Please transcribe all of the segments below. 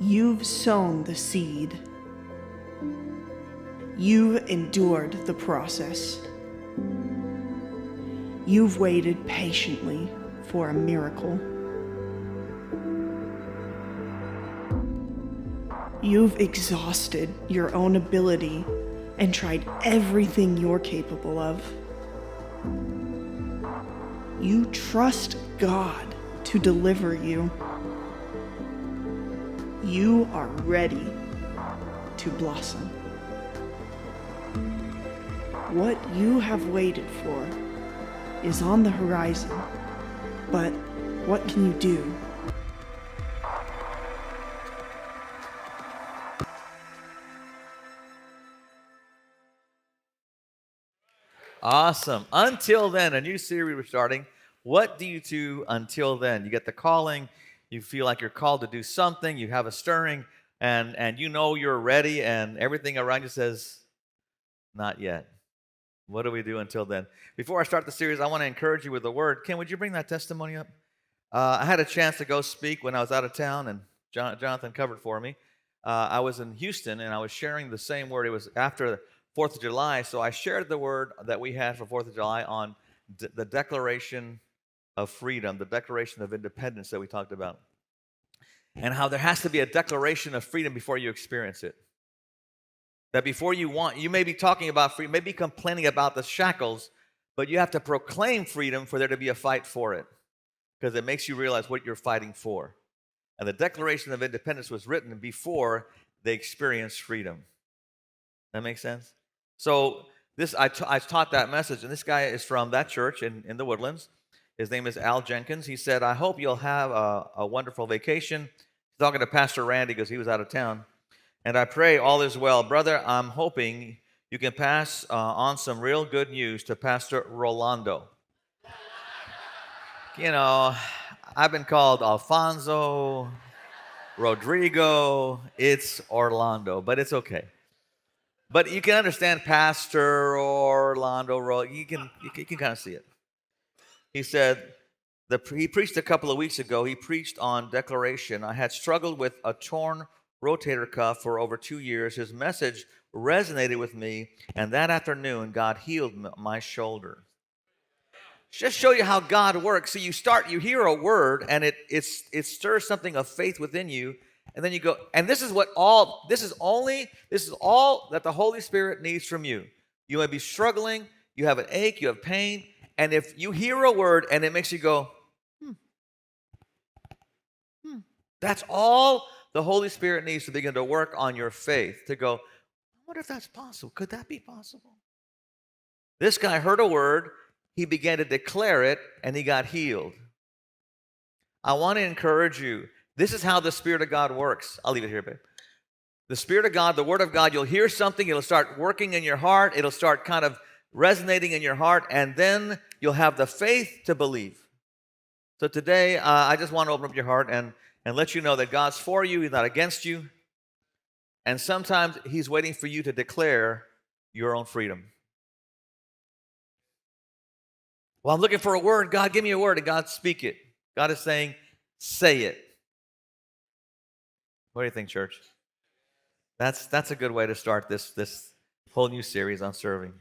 You've sown the seed. You've endured the process. You've waited patiently for a miracle. You've exhausted your own ability and tried everything you're capable of. You trust God to deliver you. You are ready to blossom. What you have waited for is on the horizon, but what can you do? Awesome. Until then, a new series we're starting. What do you do until then? You get the calling, you feel like you're called to do something, you have a stirring, and you know you're ready, and everything around you says, not yet. What do we do until then? Before I start the series, I want to encourage you with a word. Ken, would you bring that testimony up? I had a chance to go speak when I was out of town, and Jonathan covered for me. I was in Houston, and I was sharing the same word. It was after 4th of July, so I shared the word that we had for 4th of July on the Declaration of Freedom, the Declaration of Independence that we talked about, and how there has to be a declaration of freedom before you experience it. That before you may be talking about freedom, maybe complaining about the shackles, but you have to proclaim freedom for there to be a fight for it, because it makes you realize what you're fighting for. And the Declaration of Independence was written before they experienced freedom. That makes sense? So I taught that message, and this guy is from that church in the Woodlands. His name is Al Jenkins. He said, I hope you'll have a wonderful vacation. He's talking to Pastor Randy because he was out of town. And I pray all is well. Brother, I'm hoping you can pass on some real good news to Pastor Rolando. You know, I've been called Alfonso, Rodrigo. It's Orlando, but it's okay. But you can understand Pastor Orlando. You can kind of see it. He said, he preached a couple of weeks ago. He preached on declaration. I had struggled with a torn rotator cuff for over 2 years. His message resonated with me, and that afternoon, God healed my shoulder. Just show you how God works. So you hear a word, and it stirs something of faith within you, and then you go, and this is all that the Holy Spirit needs from you. You may be struggling, you have an ache, you have pain, and if you hear a word and it makes you go, that's all the Holy Spirit needs to begin to work on your faith, to go, I wonder if that's possible. Could that be possible? This guy heard a word, he began to declare it, and he got healed. I want to encourage you. This is how the Spirit of God works. I'll leave it here, babe. The Spirit of God, the Word of God, you'll hear something, it'll start working in your heart, it'll start kind of resonating in your heart, and then you'll have the faith to believe. So today, I just want to open up your heart and let you know that God's for you, He's not against you. And sometimes He's waiting for you to declare your own freedom. Well, I'm looking for a word. God, give me a word. And God, speak it. God is saying, say it. What do you think, church? That's a good way to start this whole new series on serving.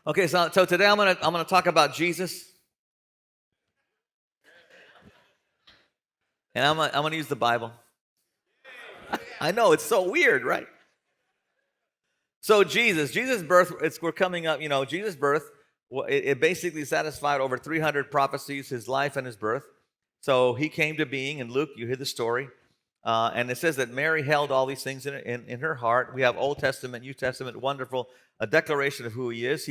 Okay, so today I'm gonna talk about Jesus. And I'm gonna use the Bible. I know, it's so weird, right? So Jesus' birth, we're coming up, Jesus' birth, it basically satisfied over 300 prophecies, his life and his birth. So he came to being, in Luke, you hear the story. And it says that Mary held all these things in her heart. We have Old Testament, New Testament, wonderful, a declaration of who he is.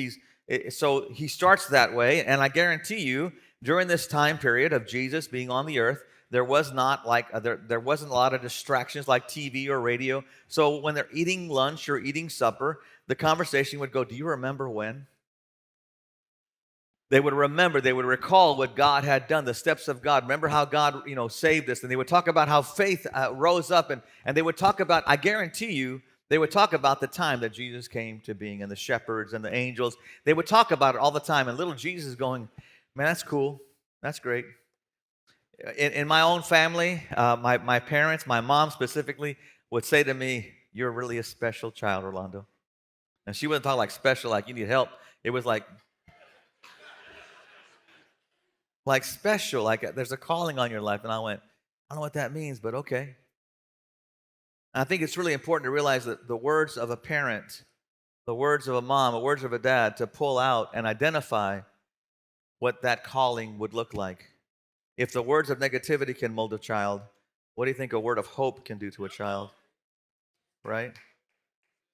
So he starts that way, and I guarantee you, during this time period of Jesus being on the earth, there wasn't a lot of distractions like TV or radio. So when they're eating lunch or eating supper, the conversation would go, do you remember when? They would recall what God had done, the steps of God. Remember how God, saved us. And they would talk about how faith rose up. And they would talk about, I guarantee you, they would talk about the time that Jesus came to being, and the shepherds and the angels. They would talk about it all the time. And little Jesus is going, man, that's cool. That's great. In my own family, my parents, my mom specifically, would say to me, "You're really a special child, Orlando." And she wouldn't talk like special, like you need help. It was like special, like there's a calling on your life. And I went, I don't know what that means, but okay. And I think it's really important to realize that the words of a parent, the words of a mom, the words of a dad, to pull out and identify what that calling would look like. If the words of negativity can mold a child, what do you think a word of hope can do to a child? Right?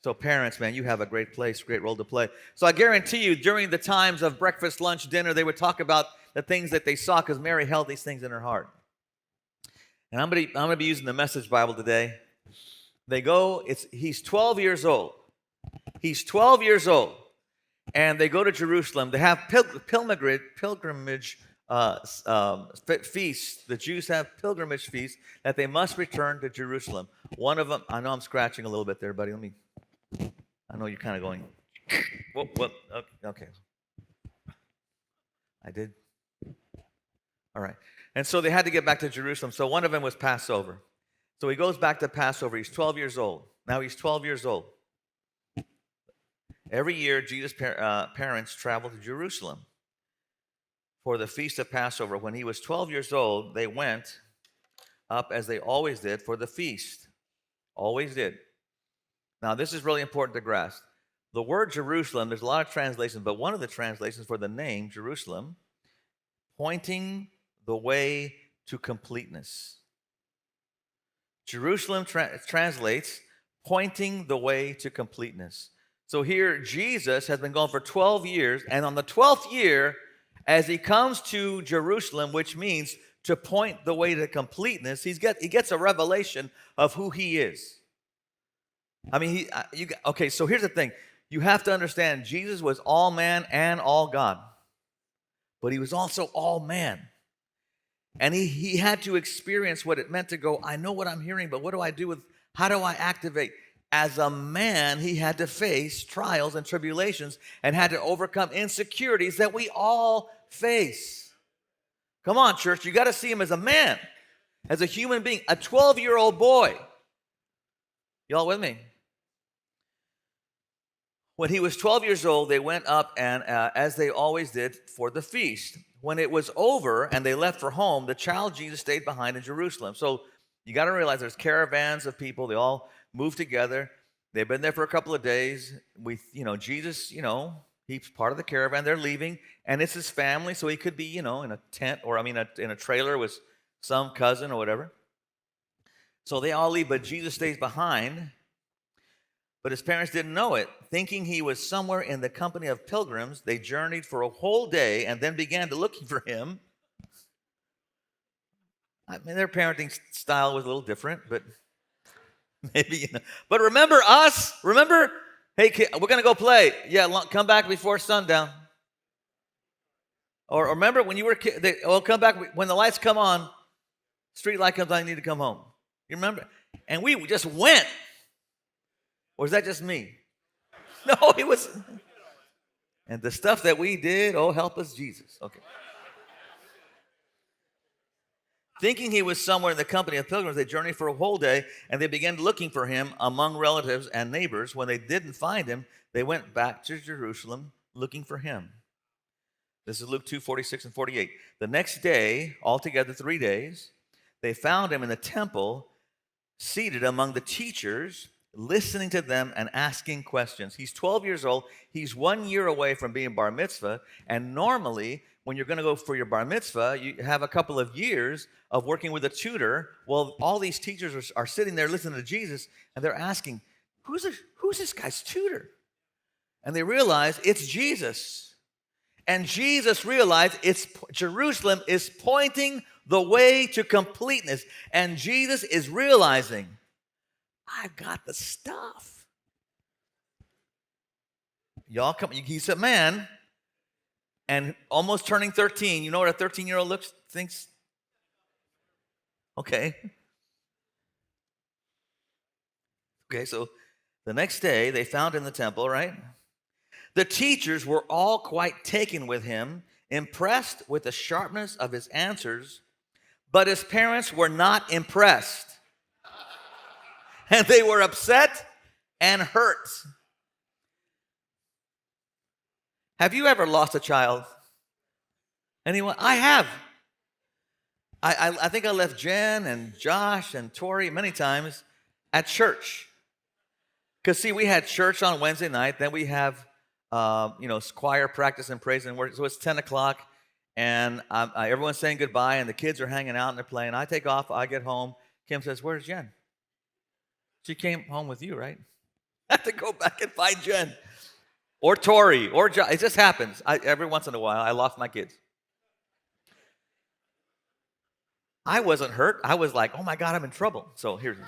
So parents, man, you have a great place, great role to play. So I guarantee you, during the times of breakfast, lunch, dinner, they would talk about the things that they saw because Mary held these things in her heart. And I'm gonna be using the Message Bible today. He's 12 years old. He's 12 years old. And they go to Jerusalem. They have pilgrimage feasts. The Jews have pilgrimage feasts that they must return to Jerusalem. One of them, I know I'm scratching a little bit there, buddy. I know you're kind of going, whoop, okay. I did. All right. And so they had to get back to Jerusalem. So one of them was Passover. So he goes back to Passover. He's 12 years old. Now he's 12 years old. Every year, Jesus' parents traveled to Jerusalem for the Feast of Passover. When he was 12 years old, they went up as they always did for the feast. Always did. Now, this is really important to grasp. The word Jerusalem, there's a lot of translations, but one of the translations for the name Jerusalem, pointing the way to completeness. Jerusalem translates pointing the way to completeness. So here, Jesus has been gone for 12 years, and on the 12th year, as he comes to Jerusalem, which means to point the way to completeness, he gets a revelation of who he is. I mean, okay, so here's the thing. You have to understand, Jesus was all man and all God, but he was also all man. And he had to experience what it meant to go, I know what I'm hearing, but what do I do with, how do I activate? As a man, he had to face trials and tribulations and had to overcome insecurities that we all face. Come on, church, you got to see him as a man, as a human being, a 12-year-old boy. Y'all with me? When he was 12 years old, they went up and, as they always did, for the feast. When it was over and they left for home, the child Jesus stayed behind in Jerusalem. So you got to realize there's caravans of people. They all moved together. They've been there for a couple of days. Jesus, he's part of the caravan. They're leaving, and it's his family, so he could be, in a tent or, in a trailer with some cousin or whatever. So they all leave, but Jesus stays behind. But his parents didn't know it. Thinking he was somewhere in the company of pilgrims, they journeyed for a whole day and then began to looking for him. Their parenting style was a little different, but maybe, But remember us? Remember? Hey, kid, we're going to go play. Yeah, come back before sundown. Or remember when you were a kid, come back when the lights come on, street light comes on, you need to come home. You remember? And we just went. Or is that just me? No, it was. And the stuff that we did, oh, help us, Jesus. Okay. Thinking he was somewhere in the company of pilgrims, they journeyed for a whole day, and they began looking for him among relatives and neighbors. When they didn't find him, they went back to Jerusalem looking for him. This is Luke 2:46 and 48. The next day, altogether 3 days, they found him in the temple, seated among the teachers, listening to them and asking questions. He's 12 years old. He's 1 year away from being bar mitzvah. And normally, when you're going to go for your bar mitzvah, you have a couple of years of working with a tutor. Well, all these teachers are sitting there listening to Jesus, and they're asking, who's this guy's tutor? And they realize it's Jesus. And Jesus realized Jerusalem is pointing the way to completeness. And Jesus is realizing, I've got the stuff. Y'all come. He's a man and almost turning 13. You know what a 13-year-old thinks? Okay. Okay, so the next day they found him in the temple, right? The teachers were all quite taken with him, impressed with the sharpness of his answers. But his parents were not impressed. And they were upset and hurt. Have you ever lost a child? Anyone? I have. I think I left Jen and Josh and Tori many times at church. Because, see, we had church on Wednesday night. Then we have, choir practice and praise and worship. So it's 10 o'clock, and everyone's saying goodbye, and the kids are hanging out and they're playing. I take off. I get home. Kim says, "Where's Jen?" She came home with you, right? I have to go back and find Jen. Or Tori, or Josh. It just happens. Every once in a while, I lost my kids. I wasn't hurt. I was like, oh my God, I'm in trouble. So here's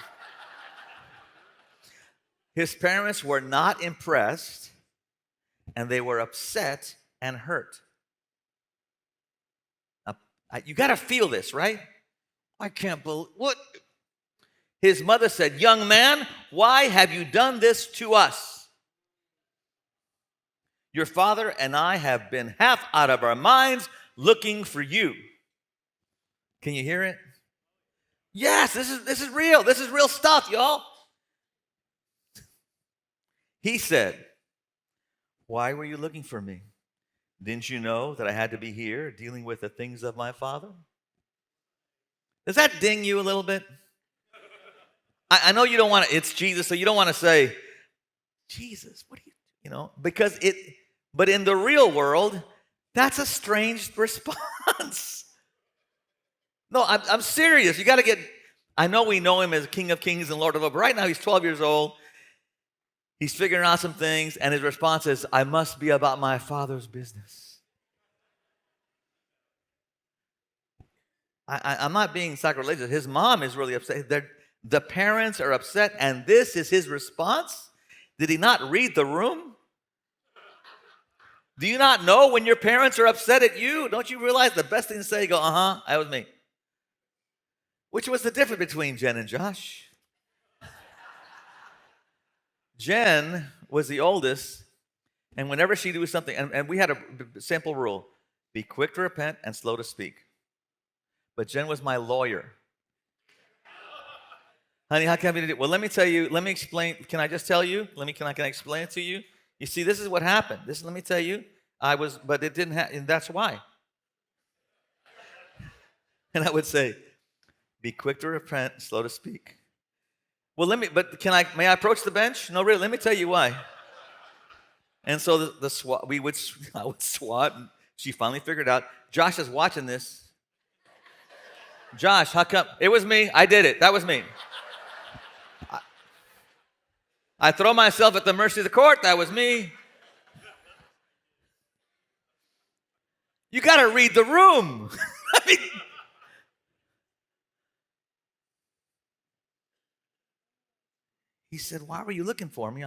his parents were not impressed, and they were upset and hurt. You got to feel this, right? I can't believe what? His mother said, "Young man, why have you done this to us? Your father and I have been half out of our minds looking for you." Can you hear it? Yes, this is real. This is real stuff, y'all. He said, "Why were you looking for me? Didn't you know that I had to be here dealing with the things of my father?" Does that ding you a little bit? I know you don't want to, it's Jesus, so you don't want to say, "Jesus, what do you," because but in the real world, that's a strange response. No, I'm serious. You got to get, I know we know him as King of Kings and Lord of Lords, but right now he's 12 years old. He's figuring out some things, and his response is, "I must be about my father's business." I'm not being sacrilegious. His mom is really upset. The parents are upset, and this is his response? Did he not read the room? Do you not know when your parents are upset at you? Don't you realize the best thing to say, go, "Uh-huh, that was me"? Which was the difference between Jen and Josh? Jen was the oldest, and whenever she do something, and we had a simple rule: be quick to repent and slow to speak. But Jen was my lawyer. Honey, how can I do it? Well, let me tell you, let me explain. Can I just tell you? Can I explain it to you? You see, this is what happened. Let me tell you. But it didn't happen, and that's why. And I would say, be quick to repent, slow to speak. Well, may I approach the bench? No, really, let me tell you why. And so the SWAT, I would SWAT, and she finally figured out. Josh is watching this. "Josh, how come?" "It was me. I did it. That was me. I throw myself at the mercy of the court. That was me." You got to read the room. I mean, he said, "Why were you looking for me?"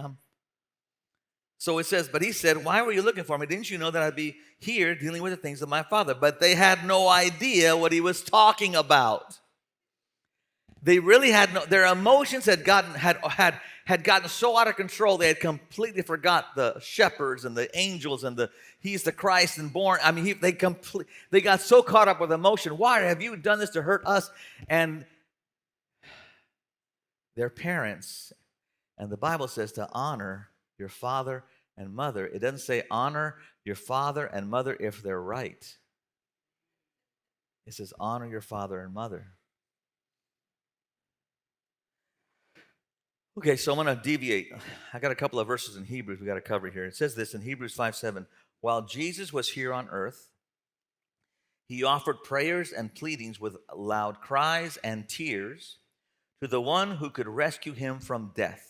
So it says, but he said, "Why were you looking for me? Didn't you know that I'd be here dealing with the things of my father?" But they had no idea what he was talking about. They really had their emotions had gotten so out of control, they had completely forgot the shepherds and the angels and he's the Christ and born. I mean, they got so caught up with emotion. "Why have you done this to hurt us?" And their parents, and the Bible says to honor your father and mother. It doesn't say honor your father and mother if they're right. It says honor your father and mother. Okay, so I'm going to deviate. I got a couple of verses in Hebrews we got to cover here. It says this in Hebrews 5:7. While Jesus was here on earth, he offered prayers and pleadings with loud cries and tears to the one who could rescue him from death.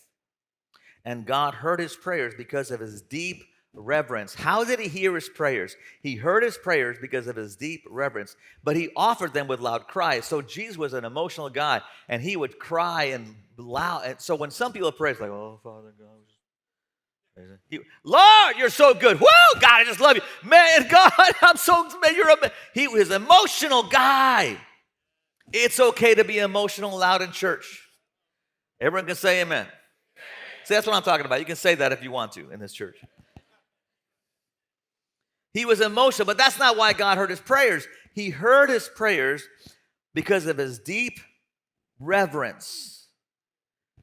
And God heard his prayers because of his deep reverence. How did he hear his prayers? He heard his prayers because of his deep reverence, but he offered them with loud cries. So Jesus was an emotional guy, and he would cry and loud. And so when some people pray, it's like, "Oh, Father God, Lord, you're so good. Whoa, God, I just love you. Man, God, I'm so, man, he was an emotional guy. It's okay to be emotional loud in church. Everyone can say amen. See, that's what I'm talking about. You can say that if you want to in this church. He was emotional, but that's not why God heard his prayers. He heard his prayers because of his deep reverence.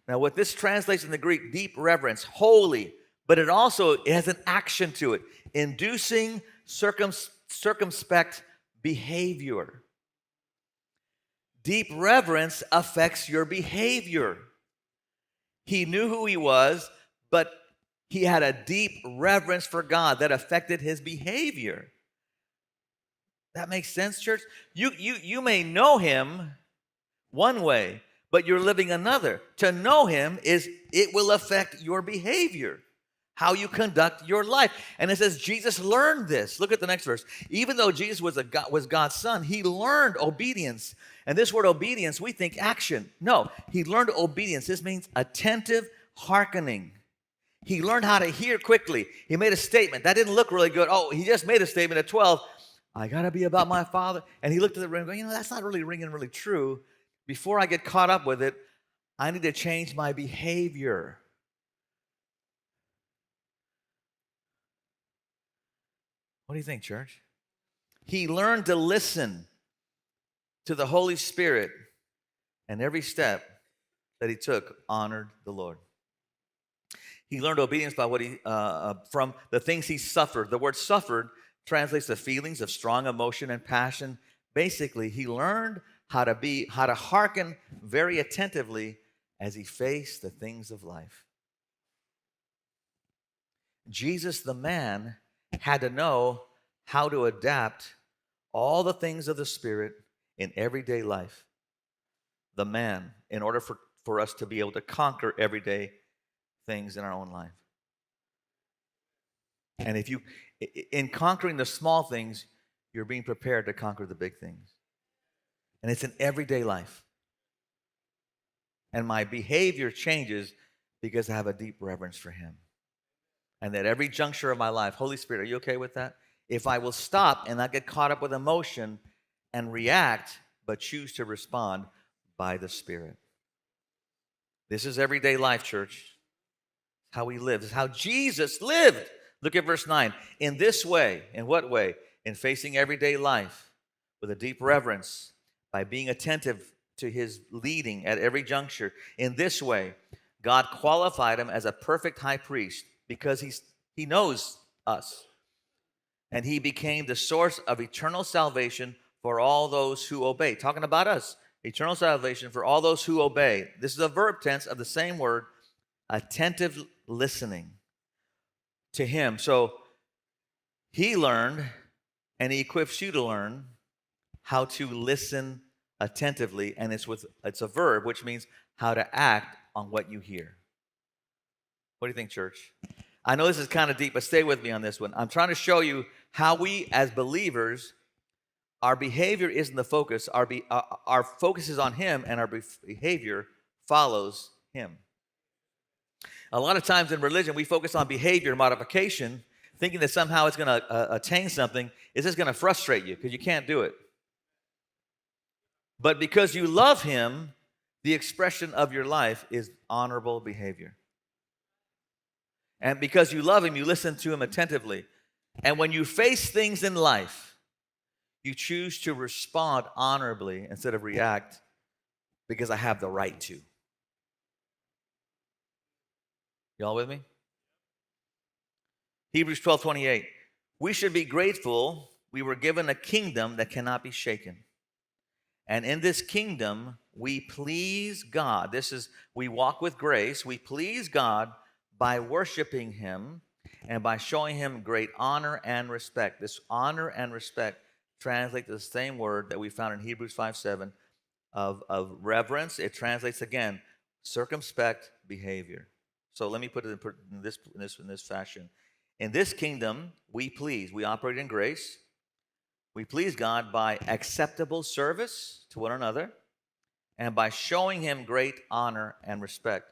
Now, what this translates in the Greek, deep reverence, holy, but it has an action to it, inducing circumspect behavior. Deep reverence affects your behavior. He knew who he was, but he had a deep reverence for God that affected his behavior. That makes sense, church? You may know him one way, but you're living another. To know him it will affect your behavior, how you conduct your life. And it says Jesus learned this. Look at the next verse. Even though Jesus was God's son, he learned obedience. And this word obedience, we think action. No, he learned obedience. This means attentive hearkening. He learned how to hear quickly. He made a statement. That didn't look really good. Oh, he just made a statement at 12. I got to be about my Father. And he looked at the ring going, that's not really ringing really true. Before I get caught up with it, I need to change my behavior. What do you think, church? He learned to listen to the Holy Spirit, and every step that he took honored the Lord. He learned obedience by from the things he suffered. The word suffered translates the feelings of strong emotion and passion. Basically, he learned how to hearken very attentively as he faced the things of life. Jesus, the man, had to know how to adapt all the things of the Spirit in everyday life. The man, in order for us to be able to conquer everyday things in our own life. And in conquering the small things, you're being prepared to conquer the big things. And it's in everyday life. And my behavior changes because I have a deep reverence for him. And at every juncture of my life, Holy Spirit, are you okay with that? If I will stop and not get caught up with emotion and react, but choose to respond by the Spirit. This is everyday life, church. How we live. This is how Jesus lived. Look at verse 9. In this way, in what way? In facing everyday life with a deep reverence, by being attentive to his leading at every juncture. In this way, God qualified him as a perfect high priest because he knows us. And he became the source of eternal salvation for all those who obey. Talking about us. Eternal salvation for all those who obey. This is a verb tense of the same word, attentive listening to him. So he learned, and he equips you to learn how to listen attentively, and it's a verb, which means how to act on what you hear. What do you think, church? I know this is kind of deep, but stay with me on this one. I'm trying to show you how we, as believers, our behavior isn't the focus. Our focus is on him, and our behavior follows him. A lot of times in religion, we focus on behavior modification, thinking that somehow it's going to attain something. It's just going to frustrate you because you can't do it. But because you love him, the expression of your life is honorable behavior. And because you love him, you listen to him attentively. And when you face things in life, you choose to respond honorably instead of react because I have the right to. Y'all with me? Hebrews 12:28. We should be grateful we were given a kingdom that cannot be shaken. And in this kingdom, we please God. We walk with grace. We please God by worshiping him and by showing him great honor and respect. This honor and respect translate to the same word that we found in Hebrews 5:7 of reverence. It translates again, circumspect behavior. So let me put it in this fashion. In this kingdom, we operate in grace. We please God by acceptable service to one another and by showing him great honor and respect.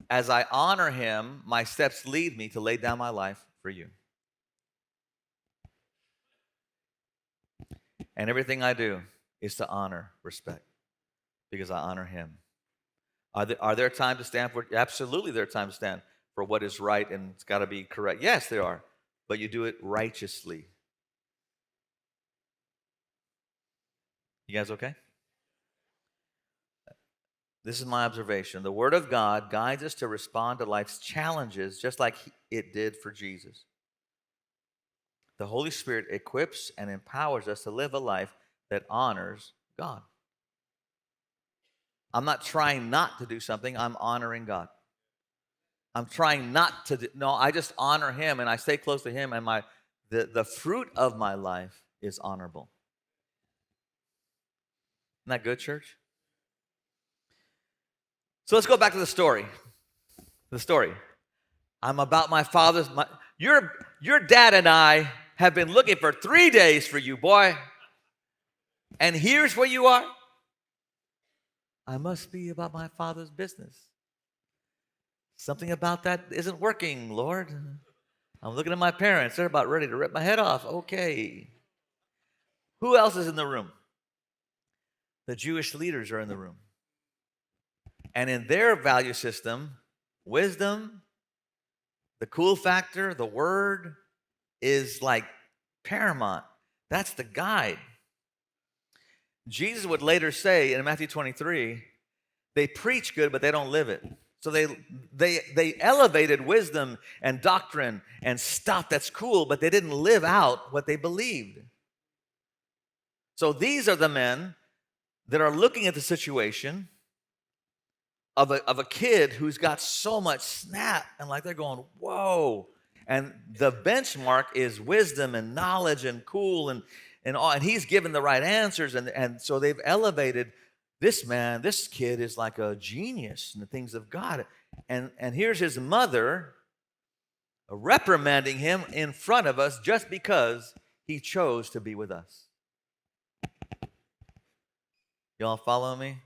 As I honor him, my steps lead me to lay down my life for you. And everything I do is to honor, respect, because I honor him. Are there times to stand for? Absolutely, there are times to stand for what is right and it's got to be correct. Yes, there are, but you do it righteously. You guys okay? this is my observation. The Word of God guides us to respond to life's challenges just like it did for Jesus. The Holy Spirit equips and empowers us to live a life that honors God. I'm not trying not to do something. I'm honoring God. I'm trying not to no, I just honor Him and I stay close to Him, and the fruit of my life is honorable. Isn't that good, church? So let's go back to the story. The story. I'm about my father's. Your dad and I have been looking for 3 days for you, boy. And here's where you are. I must be about my father's business. Something about that isn't working, Lord. I'm looking at my parents. They're about ready to rip my head off. Okay. Who else is in the room? The Jewish leaders are in the room. And in their value system, wisdom, the cool factor, the word is like paramount. That's the guide. Jesus would later say in Matthew 23, they preach good, but they don't live it. So they elevated wisdom and doctrine and stuff that's cool, but they didn't live out what they believed. So these are the men that are looking at the situation of a kid who's got so much snap, and like they're going, whoa. And the benchmark is wisdom and knowledge and cool and all, and he's given the right answers, and so they've elevated this man. This kid is like a genius in the things of God. And here's his mother reprimanding him in front of us just because he chose to be with us. Y'all follow me?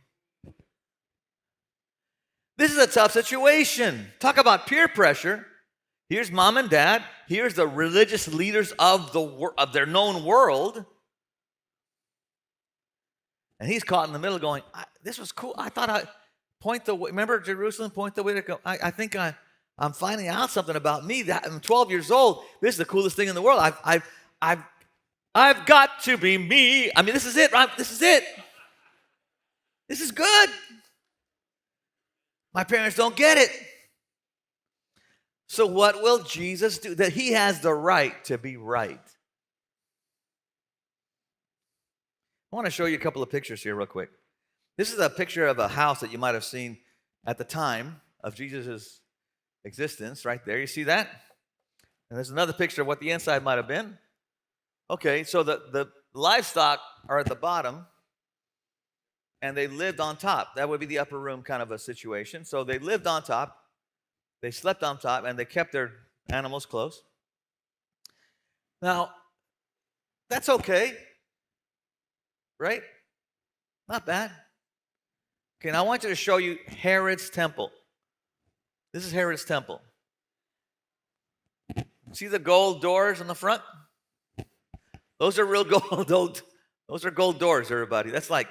This is a tough situation. Talk about peer pressure. Here's mom and dad. Here's the religious leaders of their known world. And he's caught in the middle going, this was cool. I thought I'd point the way. Remember Jerusalem, point the way to go. I think I'm finding out something about me. That I'm 12 years old. This is the coolest thing in the world. I've got to be me. I mean, this is it, right? This is it. This is good. My parents don't get it. So what will Jesus do? That he has the right to be right. I want to show you a couple of pictures here real quick. This is a picture of a house that you might have seen at the time of Jesus' existence right there. You see that? And there's another picture of what the inside might have been. Okay, so the livestock are at the bottom, and they lived on top. That would be the upper room kind of a situation. So they lived on top, they slept on top, and they kept their animals close. Now, that's okay, right? Not bad. Okay, now I want you to show you Herod's temple. This is Herod's temple. See the gold doors on the front? Those are real gold. Those are gold doors, everybody. That's like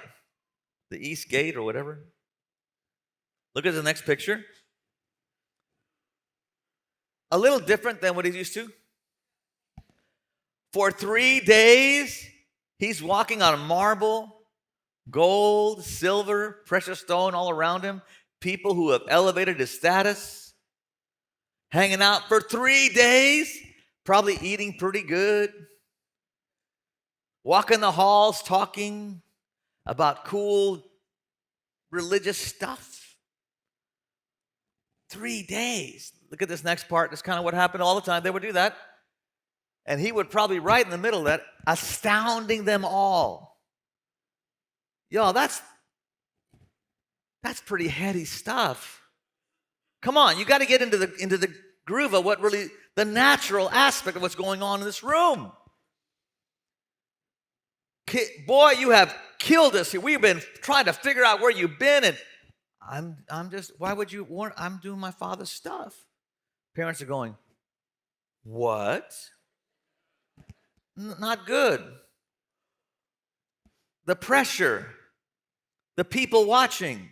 the East Gate or whatever. Look at the next picture. A little different than what he's used to. For 3 days, he's walking on marble, gold, silver, precious stone all around him. People who have elevated his status. Hanging out for 3 days, probably eating pretty good. Walking the halls, talking about cool religious stuff. 3 days. Look at this next part. That's kind of what happened all the time. They would do that. And he would probably right in the middle of that, astounding them all. Y'all, that's pretty heady stuff. Come on, you got to get into the groove of what really the natural aspect of what's going on in this room. Boy, you have killed us here. We've been trying to figure out where you've been, and I'm just, why would you warn? I'm doing my father's stuff. Parents are going, what? Not good. The pressure, the people watching,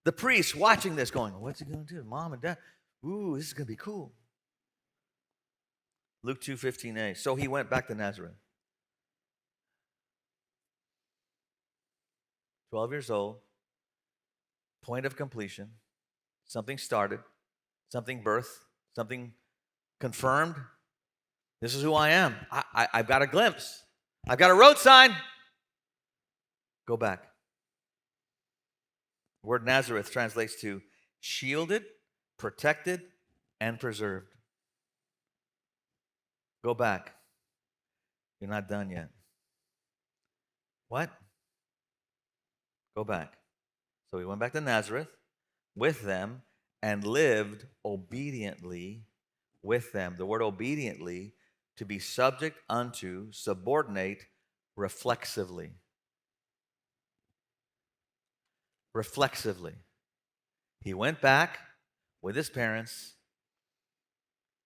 the priests watching this going, what's he going to do? Mom and dad, ooh, this is going to be cool. Luke 2:15a. So he went back to Nazareth. 12 years old, point of completion. Something started, something birthed, something confirmed. This is who I am. I've got a glimpse. I've got a road sign. Go back. The word Nazareth translates to shielded, protected, and preserved. Go back. You're not done yet. What? Go back. So he went back to Nazareth with them and lived obediently with them. The word obediently, to be subject unto, subordinate, reflexively. Reflexively. He went back with his parents,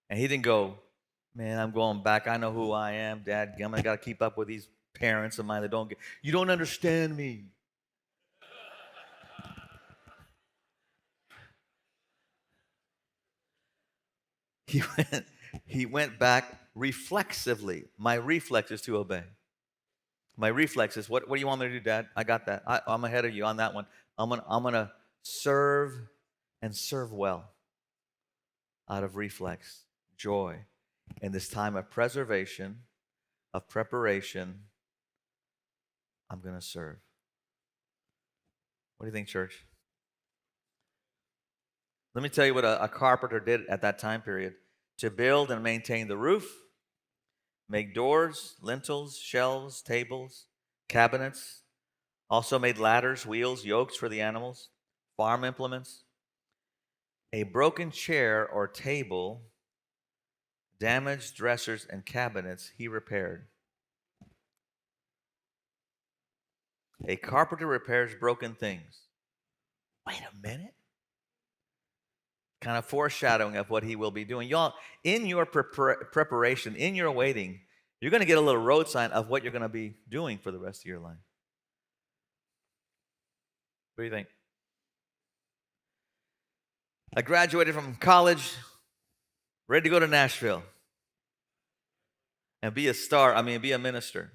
and he didn't go, man, I'm going back. I know who I am, Dad. I got to keep up with these parents of mine that don't get, you don't understand me. He went back reflexively. My reflex is to obey. My reflex is, what do you want me to do, Dad? I got that. I'm ahead of you on that one. I'm gonna serve and serve well out of reflex, joy. In this time of preservation, of preparation, I'm going to serve. What do you think, church? Let me tell you what a carpenter did at that time period. To build and maintain the roof, make doors, lintels, shelves, tables, cabinets, also made ladders, wheels, yokes for the animals, farm implements. A broken chair or table, damaged dressers and cabinets he repaired. A carpenter repairs broken things. Wait a minute. Kind of foreshadowing of what he will be doing. Y'all, in your preparation, in your waiting, you're going to get a little road sign of what you're going to be doing for the rest of your life. What do you think? I graduated from college, ready to go to Nashville and be a minister.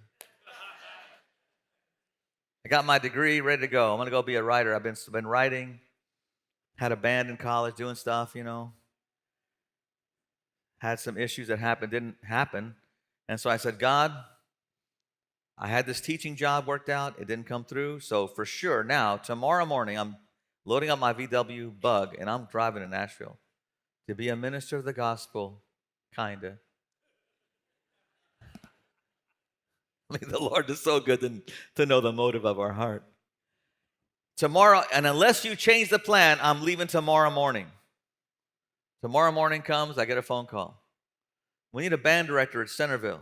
I got my degree, ready to go. I'm going to go be a writer. I've been writing, had a band in college, doing stuff, Had some issues that didn't happen. And so I said, God, I had this teaching job worked out. It didn't come through. So for sure now, tomorrow morning, I'm loading up my VW Bug, and I'm driving to Nashville to be a minister of the gospel, kind of. The Lord is so good to know the motive of our heart. Tomorrow, and unless you change the plan, I'm leaving tomorrow morning. Tomorrow morning comes, I get a phone call. We need a band director at Centerville.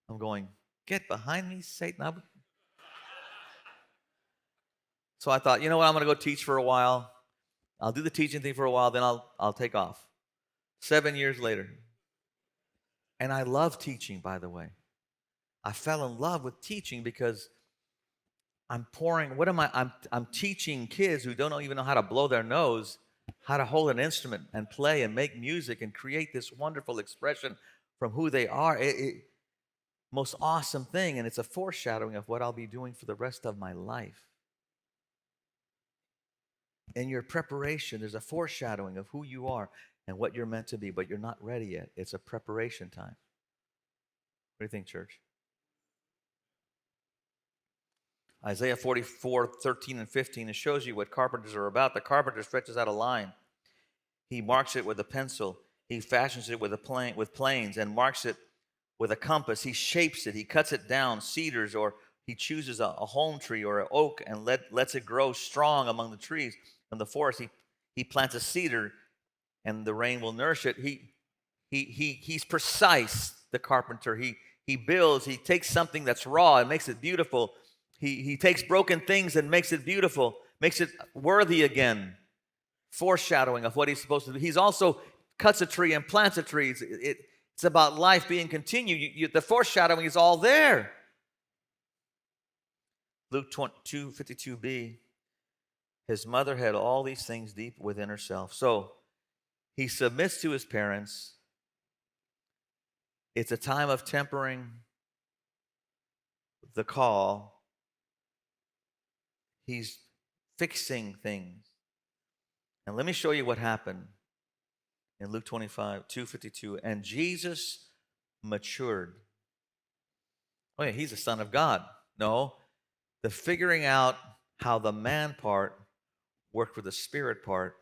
I'm going, get behind me, Satan. So I thought, you know what, I'm going to go teach for a while. I'll do the teaching thing for a while, then I'll take off. 7 years later. And I love teaching, by the way. I fell in love with teaching because I'm teaching kids who don't even know how to blow their nose, how to hold an instrument and play and make music and create this wonderful expression from who they are. Most awesome thing, and it's a foreshadowing of what I'll be doing for the rest of my life. In your preparation, there's a foreshadowing of who you are and what you're meant to be, but you're not ready yet. It's a preparation time. What do you think, church? Isaiah 44:13 and 15, it shows you what carpenters are about. The carpenter stretches out a line. He marks it with a pencil. He fashions it with planes and marks it with a compass. He shapes it. He cuts it down, cedars, or he chooses a holm tree or an oak and lets it grow strong among the trees. In the forest, he plants a cedar, and the rain will nourish it. He's precise, the carpenter. He builds. He takes something that's raw and makes it beautiful. He takes broken things and makes it beautiful, makes it worthy again. Foreshadowing of what he's supposed to do. He's also cuts a tree and plants a tree. It's about life being continued. The foreshadowing is all there. Luke 2:52b. His mother had all these things deep within herself. So he submits to his parents. It's a time of tempering the call. He's fixing things. And let me show you what happened in Luke 25, 2:52. And Jesus matured. Oh, yeah, he's the Son of God. No, the figuring out how the man part worked with the spirit part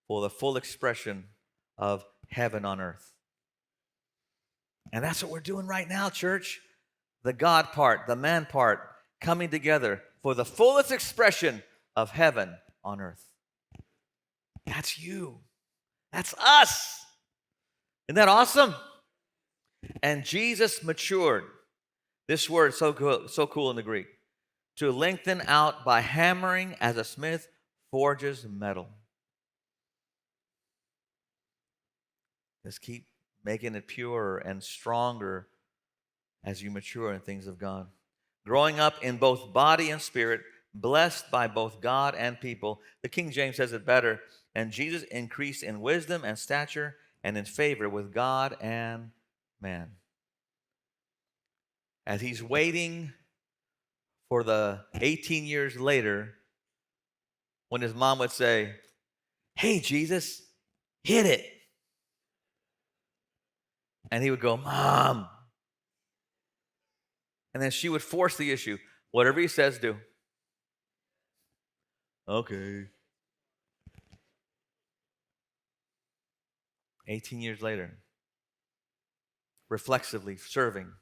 for the full expression of heaven on earth. And that's what we're doing right now, church. The God part, the man part, coming together for the fullest expression of heaven on earth. That's you. That's us. Isn't that awesome? And Jesus matured. This word is so cool in the Greek. To lengthen out by hammering as a smith forges metal. Just keep making it purer and stronger as you mature in things of God. Growing up in both body and spirit, blessed by both God and people. The King James says it better. And Jesus increased in wisdom and stature and in favor with God and man. As he's waiting for the 18 years later, when his mom would say, "Hey, Jesus, hit it." And he would go, "Mom." And then she would force the issue. Whatever he says, do. Okay. 18 years later, reflexively serving.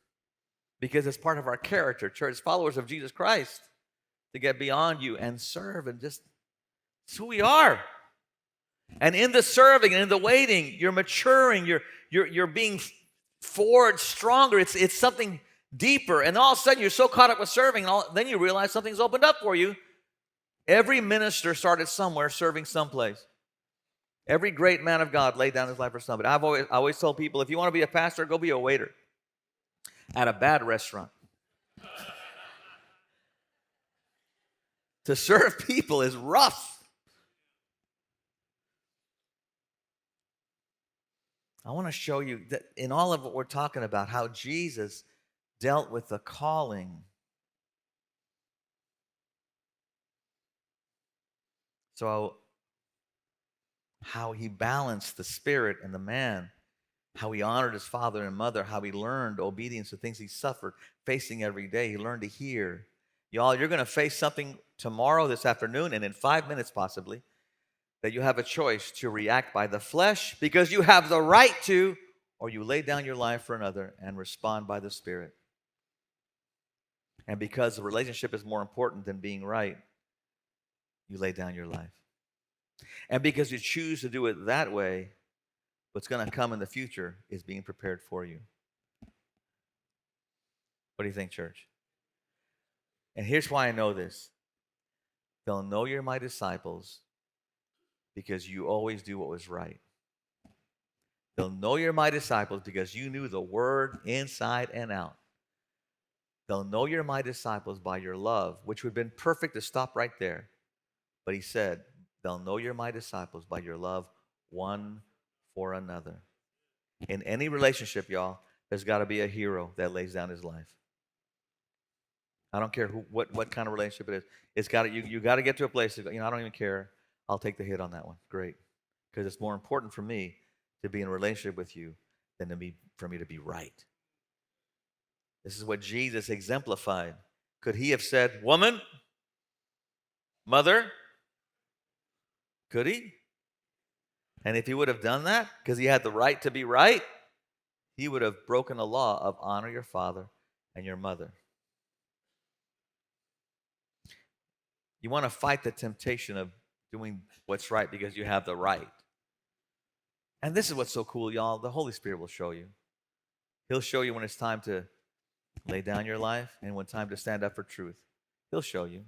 Because it's part of our character, church, followers of Jesus Christ, to get beyond you and serve, and just, it's who we are. And in the serving and in the waiting, you're maturing, you're being forged stronger. It's something deeper. And all of a sudden, you're so caught up with serving, and then you realize something's opened up for you. Every minister started somewhere, serving someplace. Every great man of God laid down his life for somebody. I always told people, if you want to be a pastor, go be a waiter at a bad restaurant. To serve people is rough. I want to show you that in all of what we're talking about, how Jesus dealt with the calling. So, how he balanced the spirit and the man, how he honored his father and mother, how he learned obedience to things he suffered, facing every day. He learned to hear. Y'all, you're going to face something tomorrow, this afternoon, and in 5 minutes possibly, that you have a choice to react by the flesh because you have the right to, or you lay down your life for another and respond by the Spirit. And because the relationship is more important than being right, you lay down your life. And because you choose to do it that way, what's going to come in the future is being prepared for you. What do you think, church? And here's why I know this. They'll know you're my disciples because you always do what was right. They'll know you're my disciples because you knew the word inside and out. They'll know you're my disciples by your love, which would have been perfect to stop right there. But he said, they'll know you're my disciples by your love one for another. In any relationship, y'all, there's got to be a hero that lays down his life. I don't care what kind of relationship it is. It's got to, you got to get to a place that, I don't even care. I'll take the hit on that one. Great. Because it's more important for me to be in a relationship with you than for me to be right. This is what Jesus exemplified. Could he have said, "Woman, mother"? Could he? And if he would have done that, because he had the right to be right, he would have broken the law of honor your father and your mother. You want to fight the temptation of doing what's right because you have the right. And this is what's so cool, y'all. The Holy Spirit will show you. He'll show you when it's time to lay down your life and when time to stand up for truth. He'll show you.